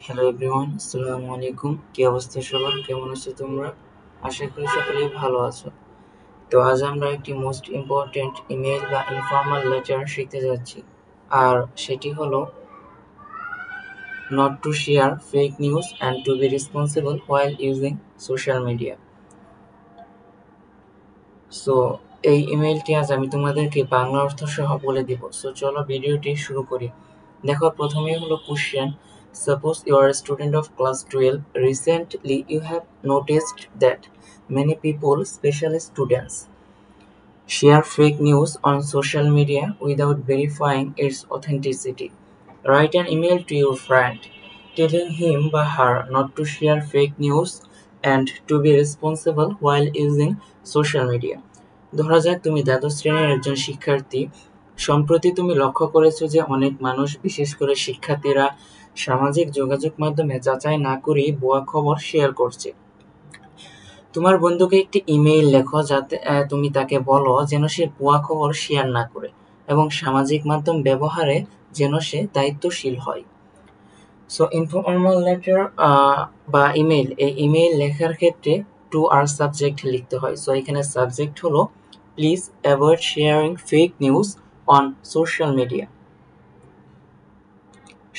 Hello everyone, আসসালামু আলাইকুম। কি অবস্থা সবার? কেমন আছো তোমরা? আশা করি সকলেই ভালো আছো। তো আজ আমরা একটি মোস্ট ইম্পর্ট্যান্ট ইমেল বা ইনফর্মাল লেটার শিখতে যাচ্ছি। আর সেটি হলো not to share fake news and to be responsible while using social media. So এই ইমেলটি আজ আমি তোমাদেরকে বাংলা অর্থ সহ বলে দিব। সো চলো ভিডিওটি শুরু করি। দেখো, প্রথমেই হলো question. Suppose you are a student of class 12. Recently, you have noticed that many people, especially students, share fake news on social media without verifying its authenticity. Write an email to your friend telling him or her not to share fake news and to be responsible while using social media. ধরা যাক তুমি দ্বাদশ শ্রেণীর একজন শিক্ষার্থী। সম্প্রতি তুমি লক্ষ্য করেছো যে অনেক মানুষ, বিশেষ করে শিক্ষার্থীরা, সামাজিক যোগাযোগ মাধ্যমে যাচাই না করেই ভুয়া খবর শেয়ার করছে। তোমার বন্ধুকে একটি ইমেইল লেখো যাতে তুমি তাকে বলো যেন সে ভুয়া খবর শেয়ার না করে এবং সামাজিক মাধ্যম ব্যবহারে যেন সে দায়িত্বশীল হয়। সো ইনফর্মাল লেটার বা ইমেইল, এই ইমেইল লেখার ক্ষেত্রে টু আর সাবজেক্ট লিখতে হয়। সো এখানে সাবজেক্ট হলো please avoid sharing fake news on social media.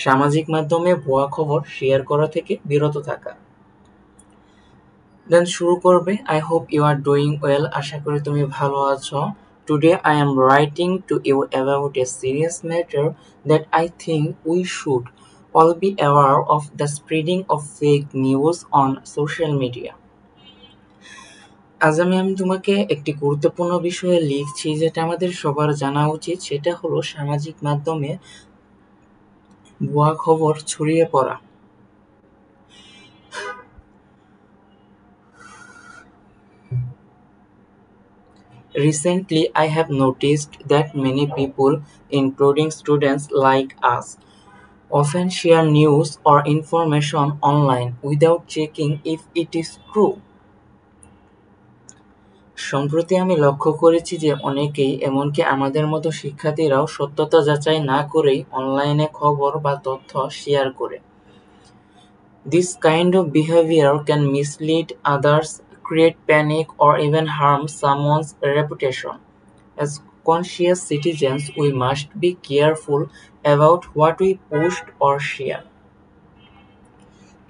সামাজিক মাধ্যমে ভুয়া খবর শেয়ার করা থেকে বিরত থাকা। দেন শুরু করবে, I hope you are doing well. আশা করি তুমি ভালো আছো। Today I am writing to you about a serious matter that I think we should all be aware of the spreading of fake news on social media. আজ আমি তোমাকে একটি গুরুত্বপূর্ণ বিষয়ে লিখছি যেটা আমাদের সবার জানা উচিত। সেটা হলো সামাজিক মাধ্যমে ভুয়া খবর ছড়িয়ে পড়া। Recently, I have noticed that many people, including students like us, often share news or information online without checking if it is true. সম্প্রতি আমি লক্ষ্য করেছি যে অনেকেই, এমনকি আমাদের মতো শিক্ষার্থীরাও, সত্যতা যাচাই না করেই অনলাইনে খবর বা তথ্য শেয়ার করে। This kind of behavior can mislead others, create panic, or even harm someone's reputation. As conscious citizens, we must be careful about what we post or share.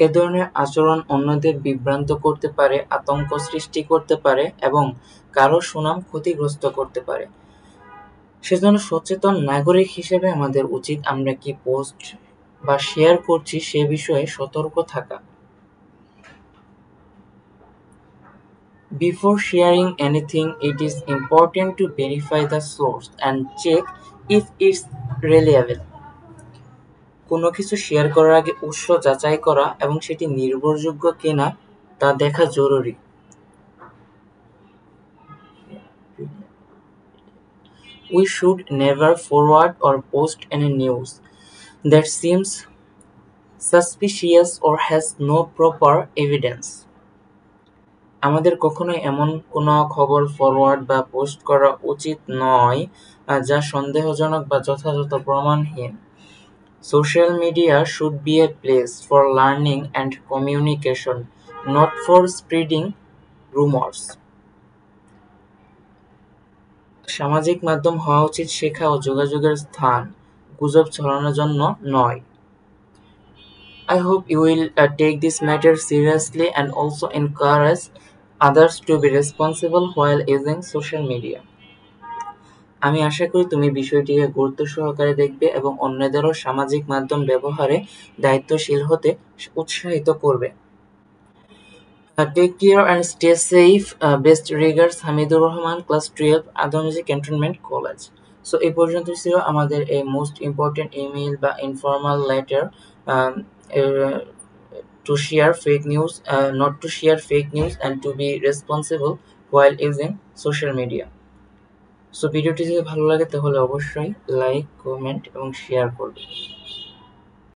এ ধরনের আচরণ অন্যদের বিভ্রান্ত করতে পারে, আতঙ্ক সৃষ্টি করতে পারে এবং কারো সুনাম ক্ষতিগ্রস্ত করতে পারে। সেজন্য সচেতন নাগরিক হিসেবে আমাদের উচিত আমরা কি পোস্ট বা শেয়ার করছি সে বিষয়ে সতর্ক থাকা। Before sharing anything, it is important to verify the source and check if it's reliable. কোনো কিছু শেয়ার করার আগে উৎস যাচাই করা এবং সেটি নির্ভরযোগ্য কিনা তা দেখা জরুরি। We should never forward or post any news that seems suspicious or has no proper evidence. আমাদের কখনোই এমন কোনো খবর ফরওয়ার্ড বা পোস্ট করা উচিত নয় যা সন্দেহজনক বা যথাযথ প্রমাণহীন। Social media should be a place for learning and communication, not for spreading rumors. সামাজিক মাধ্যম হওয়া উচিত শেখা ও যোগাযোগের স্থান, গুজব ছড়ানোর জন্য নয়। I hope you will take this matter seriously and also encourage others to be responsible while using social media. আমি আশা করি তুমি বিষয়টিকে গুরুত্ব সহকারে দেখবে এবং অন্যদেরও সামাজিক মাধ্যম ব্যবহারে দায়িত্বশীল হতে উৎসাহিত করবে। Take care and stay safe. Best regards, Hamidur Rahman, class 12, Adamjee cantonment college. So এই পর্যন্ত ছিল আমাদের এই মোস্ট ইম্পর্টেন্ট ইমেইল বা informal letter to share fake news, not to share fake news and to be responsible while using social media. So ভিডিওটি যদি ভালো লাগে তাহলে অবশ্যই লাইক, কমেন্ট এবং শেয়ার করবে।